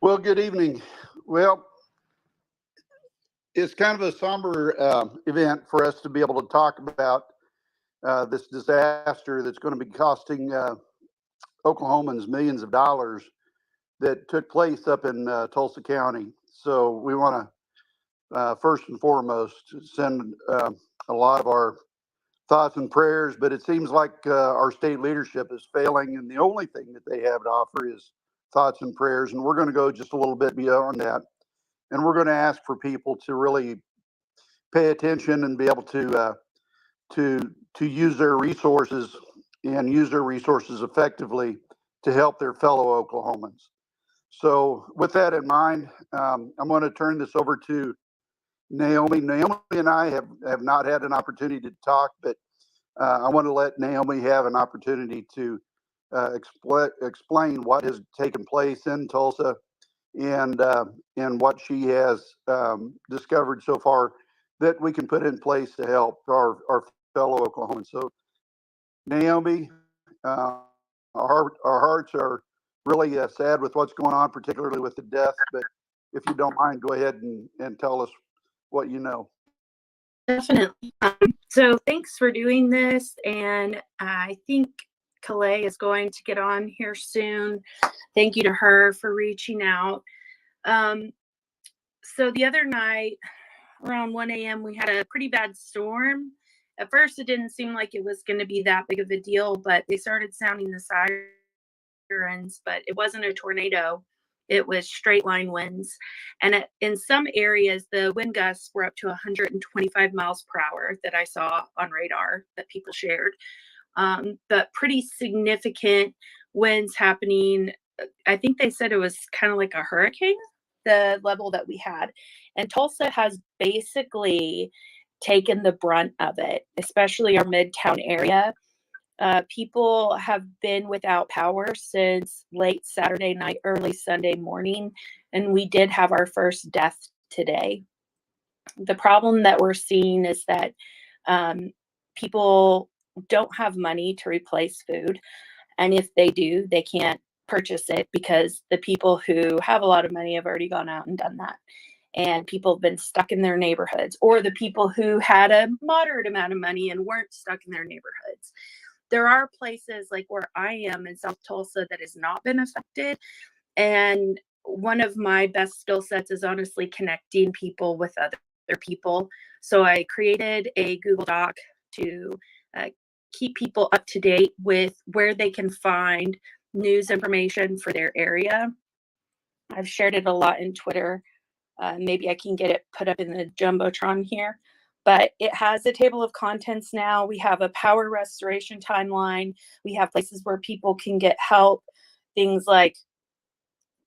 Well, good evening. Well, it's kind of a somber event for us to be able to talk about this disaster that's going to be costing Oklahomans millions of dollars that took place up in Tulsa County. So we want to first and foremost send a lot of our thoughts and prayers, but it seems like our state leadership is failing, and the only thing that they have to offer is thoughts and prayers. And we're going to go just a little bit beyond that, and we're going to ask for people to really pay attention and be able to use their resources and use their resources effectively to help their fellow Oklahomans. So, with that in mind, I'm going to turn this over to Naomi. Naomi and I have not had an opportunity to talk, but I want to let Naomi have an opportunity to explain what has taken place in Tulsa and what she has discovered so far that we can put in place to help our fellow Oklahomans. So, Naomi, our hearts are really sad with what's going on, particularly with the deaths. But if you don't mind, go ahead and tell us what you know. Definitely. So thanks for doing this. And I think Calais is going to get on here soon. Thank you to her for reaching out. So the other night, around 1 a.m., we had a pretty bad storm. At first, it didn't seem like it was going to be that big of a deal, but they started sounding the sirens, but it wasn't a tornado. It was straight line winds. And in some areas, the wind gusts were up to 125 miles per hour that I saw on radar that people shared. But pretty significant winds happening. I think they said it was kind of like a hurricane, the level that we had. And Tulsa has basically taken the brunt of it, especially our Midtown area. People have been without power since late Saturday night, early Sunday morning, and we did have our first death today. The problem that we're seeing is that people don't have money to replace food, and if they do, they can't purchase it because the people who have a lot of money have already gone out and done that. And people have been stuck in their neighborhoods, or the people who had a moderate amount of money and weren't stuck in their neighborhoods. There are places like where I am in South Tulsa that has not been affected. And one of my best skill sets is honestly connecting people with other people. So I created a Google Doc to keep people up to date with where they can find news information for their area. I've shared it a lot in Twitter. Maybe I can get it put up in the Jumbotron here. But it has a table of contents now. We have a power restoration timeline. We have places where people can get help. Things like,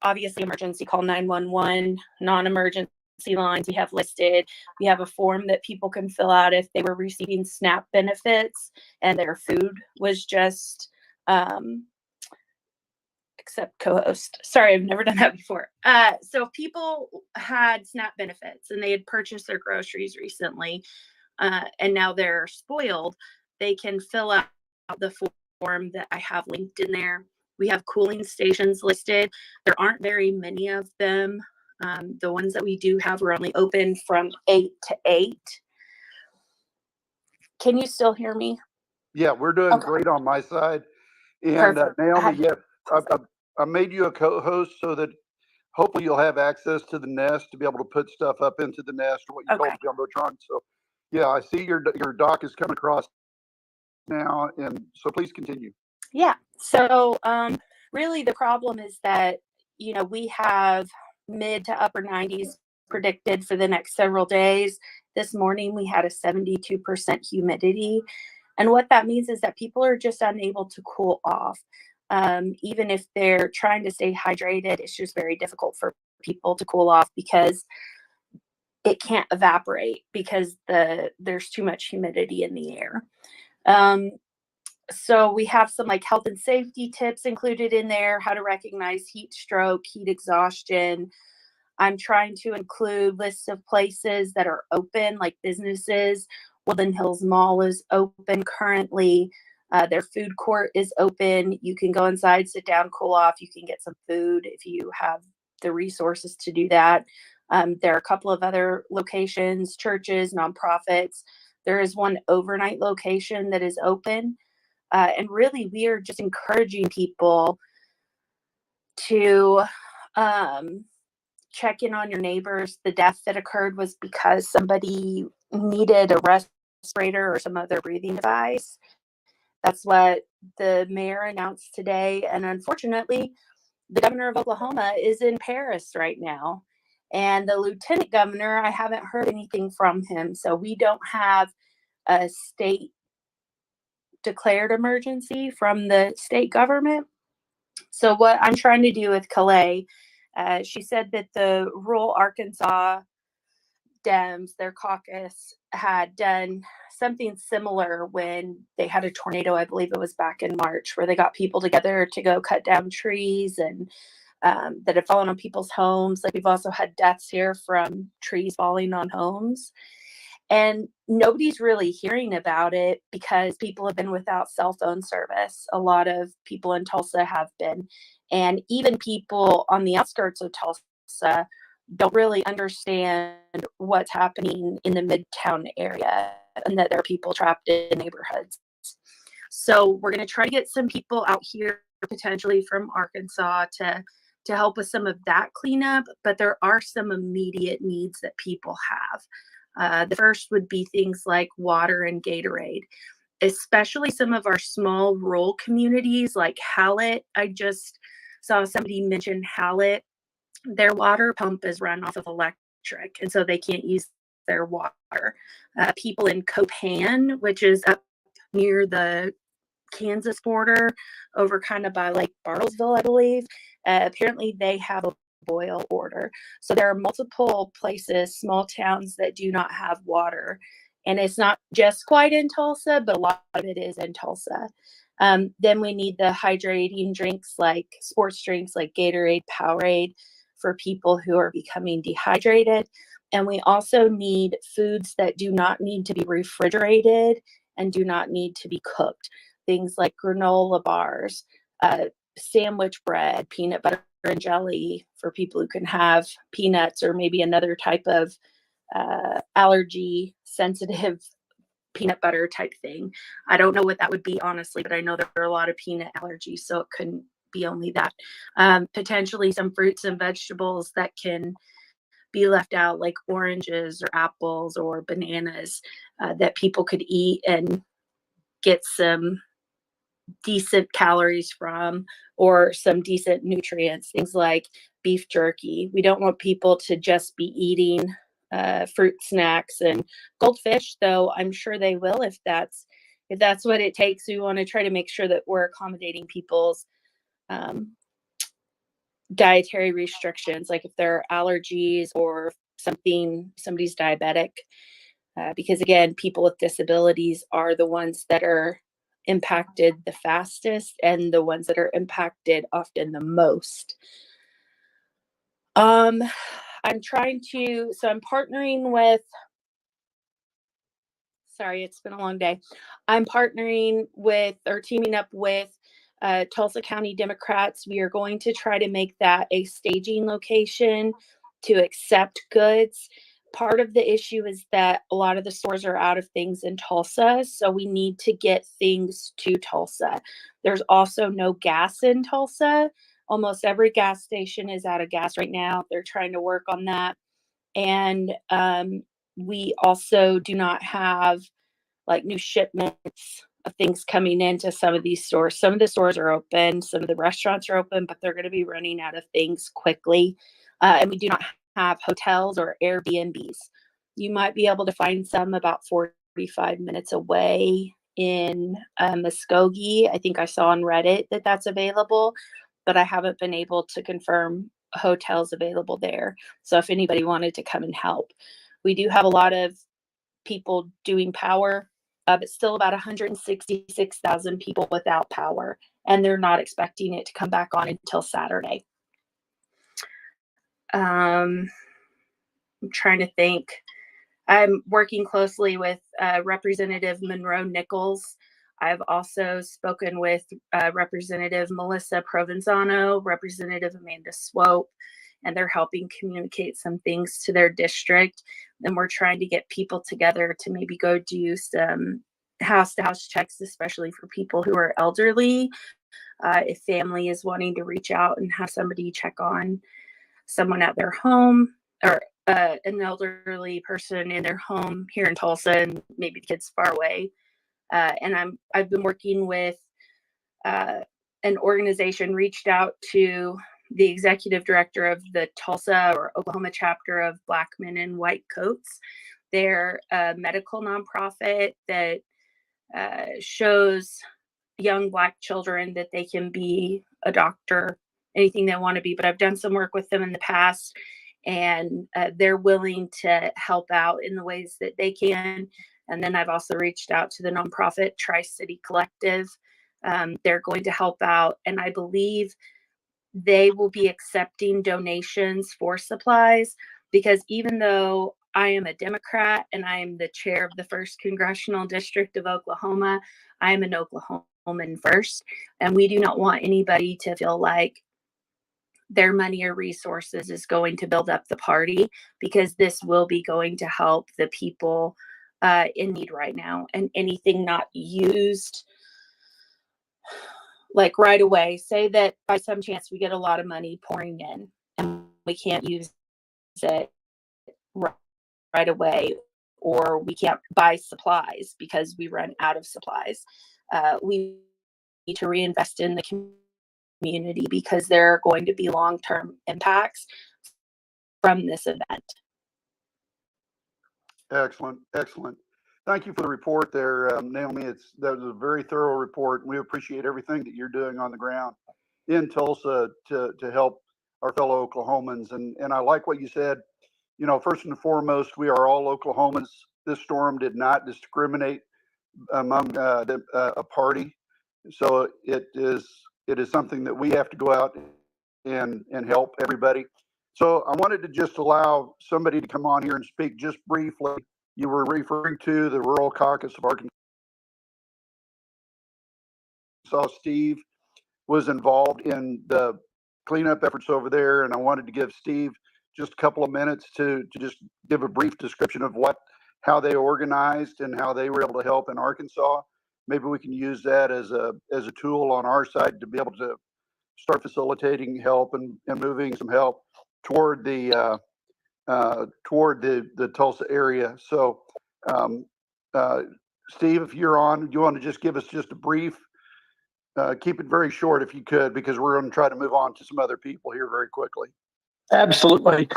obviously, emergency call 911, non-emergency lines we have listed. We have a form that people can fill out if they were receiving SNAP benefits and their food was just, except co-host. Sorry, I've never done that before. So if people had SNAP benefits and they had purchased their groceries recently, and now they're spoiled, they can fill out the form that I have linked in there. We have cooling stations listed. There aren't very many of them. The ones that we do have are only open from 8 to 8. Can you still hear me? Yeah, we're doing great on my side. And Naomi, yes, I made you a co-host so that hopefully you'll have access to the Nest to be able to put stuff up into the Nest, or what you call Jumbotron. So, yeah, I see your doc is coming across now, and so please continue. Yeah. So, really, the problem is that we have mid to upper 90s predicted for the next several days. This morning we had a 72% humidity, and what that means is that people are just unable to cool off. Even if they're trying to stay hydrated, it's just very difficult for people to cool off because it can't evaporate because there's too much humidity in the air. So we have some like health and safety tips included in there, how to recognize heat stroke, heat exhaustion. I'm trying to include lists of places that are open, like businesses. Woodland Hills Mall is open currently. Their food court is open. You can go inside, sit down, cool off. You can get some food if you have the resources to do that. There are a couple of other locations, churches, nonprofits. There is one overnight location that is open. And really, we are just encouraging people to check in on your neighbors. The death that occurred was because somebody needed a respirator or some other breathing device. That's what the mayor announced today. And unfortunately, the governor of Oklahoma is in Paris right now. And the lieutenant governor, I haven't heard anything from him. So we don't have a state declared emergency from the state government. So what I'm trying to do with Calais, she said that the rural Arkansas Dems, their caucus, had done something similar when they had a tornado. I believe it was back in March, where they got people together to go cut down trees and that had fallen on people's homes. Like, we've also had deaths here from trees falling on homes. And nobody's really hearing about it because people have been without cell phone service. A lot of people in Tulsa have been. And even people on the outskirts of Tulsa don't really understand what's happening in the Midtown area and that there are people trapped in neighborhoods. So we're going to try to get some people out here, potentially from Arkansas, to help with some of that cleanup. But there are some immediate needs that people have. The first would be things like water and Gatorade, especially some of our small rural communities like Hallett. I just saw somebody mention Hallett. Their water pump is run off of electric, and so they can't use their water. People in Copan, which is up near the Kansas border, over kind of by like Bartlesville, I believe, apparently they have a boil order. So there are multiple places, small towns, that do not have water. And it's not just quite in Tulsa, but a lot of it is in Tulsa. Then we need the hydrating drinks, like sports drinks like Gatorade, Powerade, for people who are becoming dehydrated. And we also need foods that do not need to be refrigerated and do not need to be cooked. Things like granola bars, sandwich bread, peanut butter and jelly for people who can have peanuts or maybe another type of allergy sensitive peanut butter type thing. I don't know what that would be, honestly, but I know there are a lot of peanut allergies, so it couldn't be only that. Potentially some fruits and vegetables that can be left out, like oranges or apples or bananas, that people could eat and get some decent calories from, or some decent nutrients, things like beef jerky. We don't want people to just be eating fruit snacks and goldfish, though I'm sure they will if that's what it takes. We want to try to make sure that we're accommodating people's dietary restrictions, like if there are allergies or somebody's diabetic, because again, people with disabilities are the ones that are impacted the fastest and the ones that are impacted often the most. I'm partnering with, sorry, it's been a long day. I'm partnering with, or teaming up with, Tulsa County Democrats. We are going to try to make that a staging location to accept goods. Part of the issue is that a lot of the stores are out of things in Tulsa, so we need to get things to Tulsa. There's also no gas in Tulsa. Almost every gas station is out of gas right now. They're trying to work on that. And we also do not have like new shipments of things coming into some of these stores. Some of the stores are open, some of the restaurants are open, but they're going to be running out of things quickly. And we do not have hotels or Airbnbs. You might be able to find some about 45 minutes away in Muskogee. I think I saw on Reddit that that's available, but I haven't been able to confirm hotels available there. So if anybody wanted to come and help, we do have a lot of people doing power, but still about 166,000 people without power, and they're not expecting it to come back on until Saturday. I'm trying to think. I'm working closely with Representative Monroe Nichols. I've also spoken with Representative Melissa Provenzano, Representative Amanda Swope, and they're helping communicate some things to their district. And we're trying to get people together to maybe go do some house-to-house checks, especially for people who are elderly. If family is wanting to reach out and have somebody check on someone at their home, or an elderly person in their home here in Tulsa, and maybe the kid's far away. And I've been working with an organization, reached out to the executive director of the Tulsa or Oklahoma chapter of Black Men in White Coats. They're a medical nonprofit that shows young Black children that they can be a doctor, anything they want to be. But I've done some work with them in the past, and they're willing to help out in the ways that they can. And then I've also reached out to the nonprofit Tri-City Collective. They're going to help out, and I believe they will be accepting donations for supplies, because even though I am a Democrat and I am the chair of the 1st Congressional District of Oklahoma, I am an Oklahoman first, and we do not want anybody to feel like their money or resources is going to build up the party, because this will be going to help the people in need right now. And anything not used like right away, say that by some chance we get a lot of money pouring in and we can't use it right away, or we can't buy supplies because we run out of supplies. We need to reinvest in the community, because there are going to be long-term impacts from this event. Excellent, excellent. Thank you for the report there, Naomi. That was a very thorough report, and we appreciate everything that you're doing on the ground in Tulsa to help our fellow Oklahomans. And I like what you said. You know, first and foremost, we are all Oklahomans. This storm did not discriminate among a party, so it is something that we have to go out and help everybody. So I wanted to just allow somebody to come on here and speak just briefly. You were referring to the Rural Caucus of Arkansas. Steve was involved in the cleanup efforts over there, and I wanted to give Steve just a couple of minutes to just give a brief description of how they organized and how they were able to help in Arkansas. Maybe we can use that as a tool on our side to be able to start facilitating help and moving some help toward the Tulsa area. So, Steve, if you're on, do you want to just give us just a brief? Keep it very short if you could, because we're going to try to move on to some other people here very quickly. Absolutely.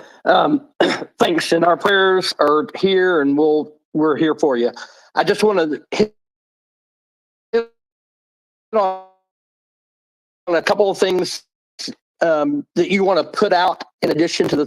Thanks. And our prayers are here, and we're here for you. I just want to hit on a couple of things that you want to put out in addition to the